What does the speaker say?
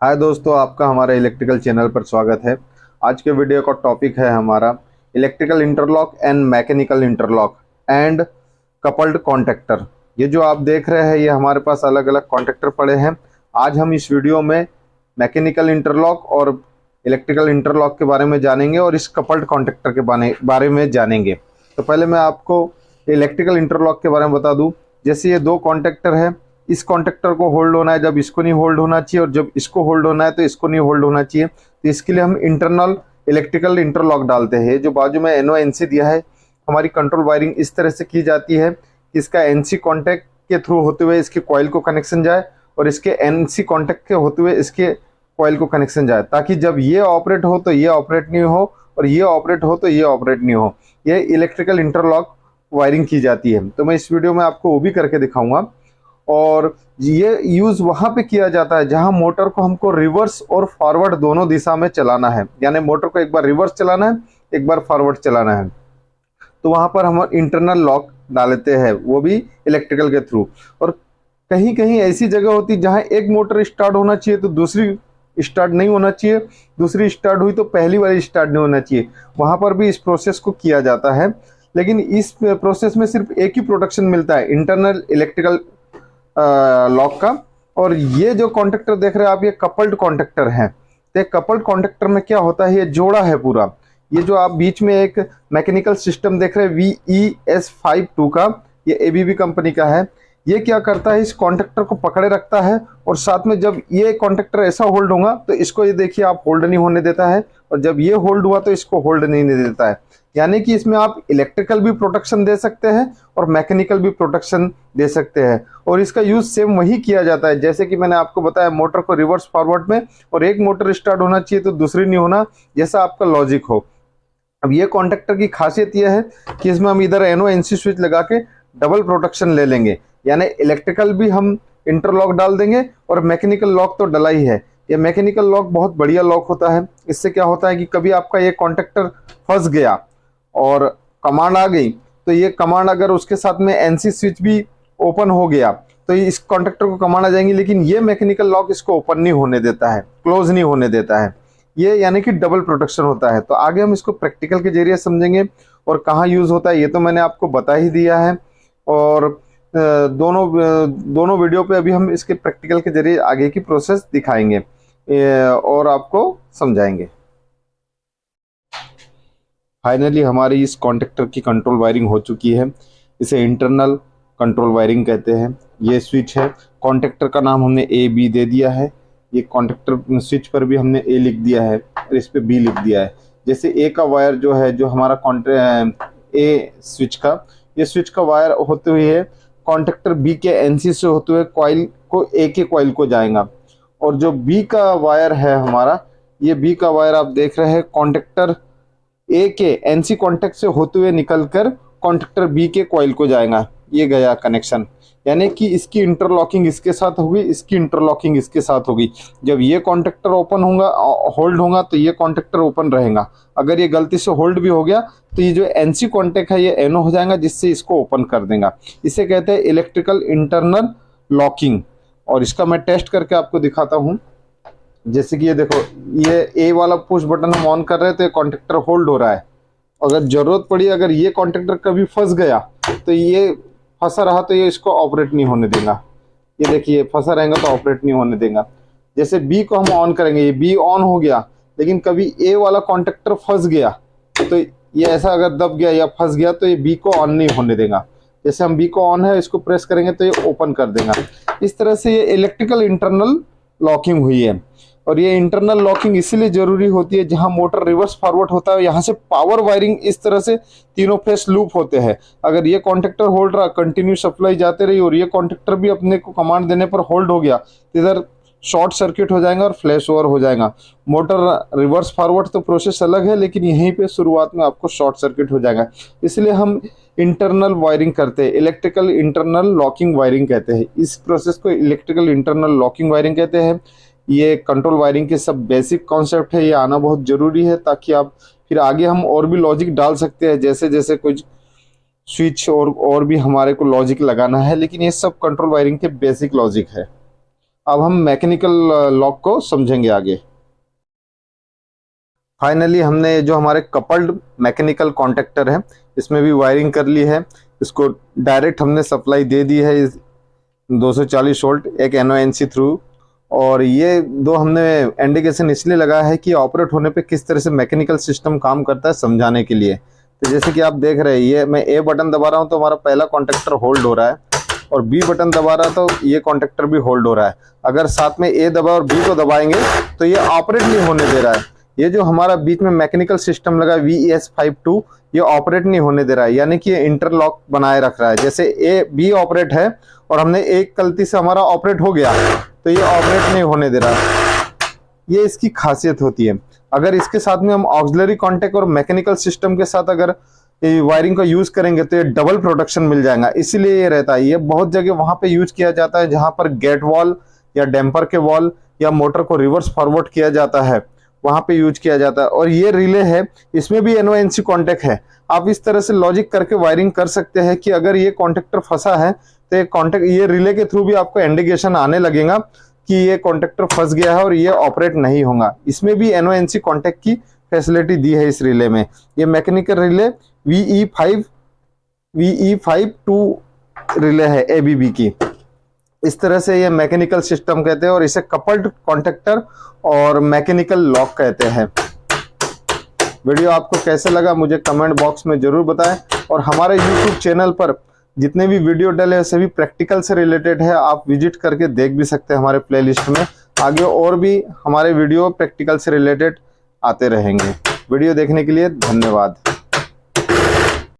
हाय दोस्तों, आपका हमारे इलेक्ट्रिकल चैनल पर स्वागत है। आज के वीडियो का टॉपिक है हमारा electrical interlock and mechanical interlock and coupled contactor. ये जो आप देख रहे हैं ये हमारे पास अलग अलग कॉन्टेक्टर पड़े हैं। आज हम इस वीडियो में मैकेनिकल इंटरलॉक और इलेक्ट्रिकल इंटरलॉक के बारे में जानेंगे और इस कपल्ड कॉन्टेक्टर के बारे में जानेंगे। तो पहले मैं आपको इलेक्ट्रिकल इंटरलॉक के बारे में बता दूं। जैसे ये दो कॉन्टेक्टर है, इस कॉन्टेक्टर को होल्ड होना है जब इसको नहीं होल्ड होना चाहिए, और जब इसको होल्ड होना है तो इसको नहीं होल्ड होना चाहिए। तो इसके लिए हम इंटरनल इलेक्ट्रिकल इंटरलॉक डालते हैं। जो बाजू में NONC दिया है, हमारी कंट्रोल वायरिंग इस तरह से की जाती है कि इसका NC कॉन्टैक्ट के थ्रू होते हुए इसके कॉइल को कनेक्शन जाए और इसके NC कॉन्टैक्ट के होते हुए इसके कॉइल को कनेक्शन जाए, ताकि जब ये ऑपरेट हो तो ये ऑपरेट नहीं हो और ये ऑपरेट हो तो ये ऑपरेट नहीं हो। ये इलेक्ट्रिकल इंटरलॉक वायरिंग की जाती है। तो मैं इस वीडियो में आपको वो भी करके दिखाऊंगा। और ये यूज वहां पे किया जाता है जहां मोटर को हमको रिवर्स और फॉरवर्ड दोनों दिशा में चलाना है, यानी मोटर को एक बार रिवर्स चलाना है, एक बार फॉरवर्ड चलाना है। तो वहां पर हम इंटरनल लॉक डालते हैं, वो भी इलेक्ट्रिकल के थ्रू। और कहीं कहीं ऐसी जगह होती है जहां एक मोटर स्टार्ट होना चाहिए तो दूसरी स्टार्ट नहीं होना चाहिए, दूसरी स्टार्ट हुई तो पहली वाली स्टार्ट नहीं होना चाहिए। वहां पर भी इस प्रोसेस को किया जाता है, लेकिन इस प्रोसेस में सिर्फ एक ही प्रोटेक्शन मिलता है, इंटरनल इलेक्ट्रिकल लॉक का। और ये जो कॉन्टेक्टर देख रहे हैं आप, ये कपल्ड कॉन्टेक्टर है। तो कपल्ड कॉन्टेक्टर में क्या होता है, ये जोड़ा है पूरा। ये जो आप बीच में एक मैकेनिकल सिस्टम देख रहे हैं VES52 का, ये ABB कंपनी का है। ये क्या करता है, इस कॉन्टेक्टर को पकड़े रखता है और साथ में जब ये कॉन्टेक्टर ऐसा होल्ड होगा तो इसको ये देखिए आप होल्ड नहीं होने देता है, और जब ये होल्ड हुआ तो इसको होल्ड नहीं देता है। यानी कि इसमें आप इलेक्ट्रिकल भी प्रोटेक्शन दे सकते हैं और मैकेनिकल भी प्रोटेक्शन दे सकते हैं। और इसका यूज सेम वही किया जाता है जैसे कि मैंने आपको बताया, मोटर को रिवर्स फॉरवर्ड में, और एक मोटर स्टार्ट होना चाहिए तो दूसरी नहीं होना, जैसा आपका लॉजिक हो। अब ये कॉन्टेक्टर की खासियत यह है कि इसमें हम इधर NONC स्विच लगा के डबल प्रोटेक्शन ले लेंगे, यानी इलेक्ट्रिकल भी हम इंटरलॉक डाल देंगे और मैकेनिकल लॉक तो डला ही है। ये मैकेनिकल लॉक बहुत बढ़िया लॉक होता है। इससे क्या होता है कि कभी आपका ये कॉन्टेक्टर फंस गया और कमांड आ गई, तो ये कमांड अगर उसके साथ में NC स्विच भी ओपन हो गया तो इस कॉन्टेक्टर को कमांड आ जाएंगी, लेकिन ये मैकेनिकल लॉक इसको ओपन नहीं होने देता है, क्लोज नहीं होने देता है। ये यानी कि डबल प्रोटेक्शन होता है। तो आगे हम इसको प्रैक्टिकल के जरिए समझेंगे और कहाँ यूज होता है ये तो मैंने आपको बता ही दिया है। और दोनों वीडियो पे अभी हम इसके प्रैक्टिकल के जरिए आगे की प्रोसेस दिखाएंगे और आपको समझाएंगे। फाइनली हमारी इस कॉन्टेक्टर की कंट्रोल वायरिंग हो चुकी है। इसे इंटरनल कंट्रोल वायरिंग कहते हैं। ये स्विच है, कॉन्टेक्टर का नाम हमने AB दे दिया है। ये कॉन्टेक्टर स्विच पर भी हमने A लिख दिया है और इस पे B लिख दिया है। जैसे A का वायर जो है, जो हमारा A स्विच का, ये स्विच का वायर होते हुए कॉन्टेक्टर B के NC से होते हुए कॉइल को A के कॉइल को जाएगा। और जो B का वायर है हमारा, ये B का वायर आप देख रहे हैं कॉन्टेक्टर A के NC कॉन्टेक्ट से होते हुए निकलकर कॉन्टेक्टर B के कॉइल को जाएगा। ये गया कनेक्शन, यानी कि इसकी इंटरलॉकिंग इसके साथ होगी, इसकी इंटरलॉकिंग इसके साथ होगी। जब ये कॉन्टेक्टर ओपन होगा, होल्ड होगा, तो ये कॉन्टेक्टर ओपन रहेगा। अगर ये गलती से होल्ड भी हो गया तो ये जो NC कॉन्टेक्ट है ये NO हो जाएगा, जिससे इसको ओपन कर देगा। इसे कहते हैं इलेक्ट्रिकल इंटरनल लॉकिंग। और इसका मैं टेस्ट करके आपको दिखाता हूँ। जैसे कि ये देखो, ये A वाला पुश बटन हम ऑन कर रहे हैं तो ये कॉन्टेक्टर होल्ड हो रहा है। अगर जरूरत पड़ी, अगर ये कॉन्टेक्टर कभी फंस गया तो ये फंसा रहा तो ये इसको ऑपरेट नहीं होने देगा। ये देखिए फंसा रहेगा तो ऑपरेट नहीं होने देगा। जैसे B को हम ऑन करेंगे, ये B ऑन हो गया, लेकिन कभी A वाला कॉन्टेक्टर फंस गया तो ये ऐसा अगर दब गया या फंस गया तो ये B को ऑन नहीं होने देगा। जैसे हम B को ऑन है, इसको प्रेस करेंगे तो ये ओपन कर देगा। इस तरह से ये इलेक्ट्रिकल इंटरनल लॉकिंग हुई है। और ये इंटरनल लॉकिंग इसीलिए जरूरी होती है जहां मोटर रिवर्स फॉरवर्ड होता है, यहाँ से पावर वायरिंग इस तरह से तीनों फेस लूप होते हैं। अगर ये कॉन्टेक्टर होल्ड रहा, कंटिन्यू सप्लाई जाते रही, और ये कॉन्टेक्टर भी अपने को कमांड देने पर होल्ड हो गया, तो इधर शॉर्ट सर्किट हो जाएगा और फ्लैश ओवर हो जाएगा। मोटर रिवर्स फॉरवर्ड तो प्रोसेस अलग है, लेकिन यहीं पे शुरुआत में आपको शॉर्ट सर्किट हो जाएगा। इसलिए हम इंटरनल वायरिंग करते हैं, इलेक्ट्रिकल इंटरनल लॉकिंग वायरिंग कहते हैं। इस प्रोसेस को इलेक्ट्रिकल इंटरनल लॉकिंग वायरिंग कहते हैं। ये कंट्रोल वायरिंग के सब बेसिक कॉन्सेप्ट है, ये आना बहुत जरूरी है, ताकि आप फिर आगे हम और भी लॉजिक डाल सकते हैं। जैसे जैसे कुछ स्विच और भी हमारे को लॉजिक लगाना है, लेकिन ये सब कंट्रोल वायरिंग के बेसिक लॉजिक है। अब हम मैकेनिकल लॉक को समझेंगे आगे। फाइनली हमने जो हमारे कपल्ड मैकेनिकल कॉन्टेक्टर है इसमें भी वायरिंग कर ली है। इसको डायरेक्ट हमने सप्लाई दे दी है 240 वोल्ट एक NONC थ्रू, और ये दो हमने इंडिकेशन इसलिए लगा है कि ऑपरेट होने पे किस तरह से मैकेनिकल सिस्टम काम करता है समझाने के लिए। तो जैसे कि आप देख रहे हैं, ये मैं A बटन दबा रहा हूँ तो हमारा पहला कॉन्टेक्टर होल्ड हो रहा है, और B बटन दबा रहा तो ये कॉन्टेक्टर भी होल्ड हो रहा है। अगर साथ में A दबा और B को दबाएंगे तो ये ऑपरेट नहीं होने दे रहा है। ये जो हमारा बीच में मैकेनिकल सिस्टम लगा VES52 ये ऑपरेट नहीं होने दे रहा है, यानी कि ये इंटरलॉक बनाए रख रहा है। जैसे B ऑपरेट है और हमने एक गलती से हमारा ऑपरेट हो गया तो ये ऑपरेट नहीं होने दे रहा। ये इसकी खासियत होती है। अगर इसके साथ में हम ऑक्सिलरी कॉन्टैक्ट और मैकेनिकल सिस्टम के साथ अगर वायरिंग का यूज करेंगे तो ये डबल प्रोटेक्शन मिल जाएगा, इसीलिए ये रहता है। ये बहुत जगह वहां पे यूज किया जाता है जहां पर गेट वॉल या डैम्पर के वॉल या मोटर को रिवर्स फॉरवर्ड किया जाता है, वहां पे यूज किया जाता है। और ये रिले है, इसमें भी NONC कॉन्टैक्ट है। आप इस तरह से लॉजिक करके वायरिंग कर सकते हैं कि अगर ये कॉन्टेक्टर फंसा है तो ये कॉन्टैक्ट ये रिले के थ्रू भी आपको इंडिकेशन आने लगेगा कि ये कॉन्टेक्टर फंस गया है और ये ऑपरेट नहीं होगा। इसमें भी NONC कॉन्टैक्ट की फैसिलिटी दी है इस रिले में। ये मैकेनिकल रिले VE52 रिले है ABB की। इस तरह से ये मैकेनिकल सिस्टम कहते हैं और इसे कपल्ड कॉन्टेक्टर और मैकेनिकल लॉक कहते हैं। वीडियो आपको कैसे लगा मुझे कमेंट बॉक्स में जरूर बताएं, और हमारे YouTube चैनल पर जितने भी वीडियो डले हैं सभी प्रैक्टिकल से रिलेटेड है, आप विजिट करके देख भी सकते हैं हमारे प्लेलिस्ट में। आगे और भी हमारे वीडियो प्रैक्टिकल से रिलेटेड आते रहेंगे। वीडियो देखने के लिए धन्यवाद।